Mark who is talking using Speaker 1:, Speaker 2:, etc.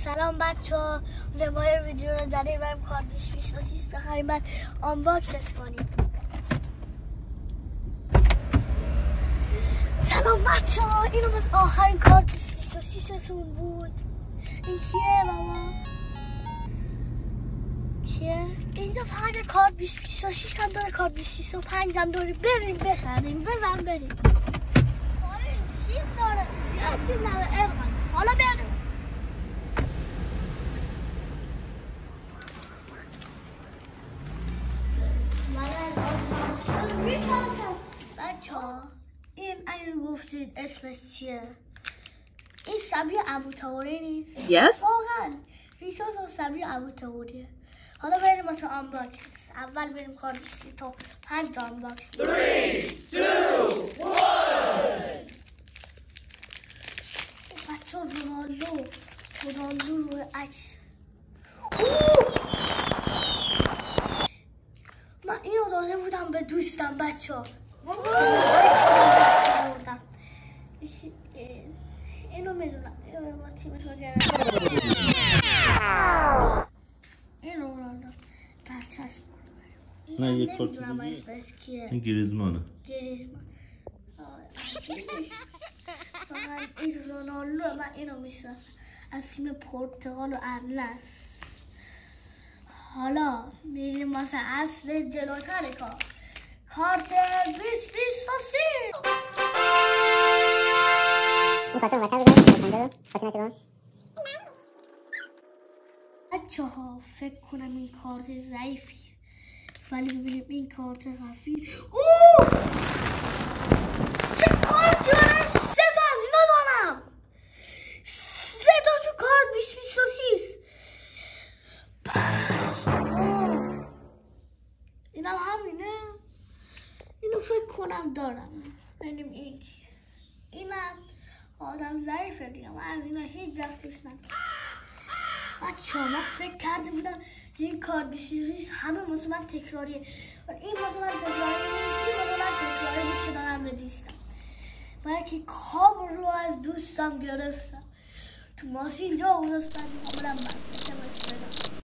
Speaker 1: سلام بچه‌ها، روای ویدیو رو داریم و کار 2026 بخریم بعد آنباکسش کنیم. سلام بچه‌ها، اینو بس آخرین کار 2026 شون بود. این کیه بابا؟ کیه؟ این دفعه اگه کار 2026 هم داره، کار 2025 هم داره، بریم بخریم. بزن بریم. سیب داره، زیاد سیب نداره. حالا بریم. بچه‌ها این اگه گفتید اسمش چیه؟ این شبیه ابوطاوری نیست؟
Speaker 2: Yes.
Speaker 1: واقعا ریسوس و شبیه ابوطاوریه. حالا بریم واسه آنباکس. اول بریم کار 25 آنباکس.
Speaker 3: 3, 2, 1.
Speaker 1: بچه‌ها رونالدو روی عکس. من اینو داده بودم به دوستم بچه‌ها. اینو میدونم اینو با تیمتون گرم. این رونالدو پرچسب
Speaker 3: نه یک کارت
Speaker 1: نمیدونم اسمش کیه.
Speaker 3: این گریزمانه.
Speaker 1: فقط این رونالدو من اینو میشناسم از تیم پرتغال و اطلس. حالا میریم واسه اصل جلوتر کارت 2026. بچه‌ها فکر کنم این کارت ضعیفیه، ولی ببینیم این کارت قوی. چه کارتی دارم؟ 3 تا از اینا دارم. 3 تا تو کارت 2026. اینم همینه. اینو فکر کنم دارم. ببینیم این چیه. اینم آدم ضعیفه دیگه، من از اینا هیچ وقتش ندارم. بچه‌ها من فکر کرده بودم این کار 2026 همه واسه من تکراریه. این واسه من تکراری نیست، این واسه من تکراری بود که دارم به دوستم. بلکه کابر رو از دوستم گرفتم. تو ماشین جا گذاشتم کاملا من.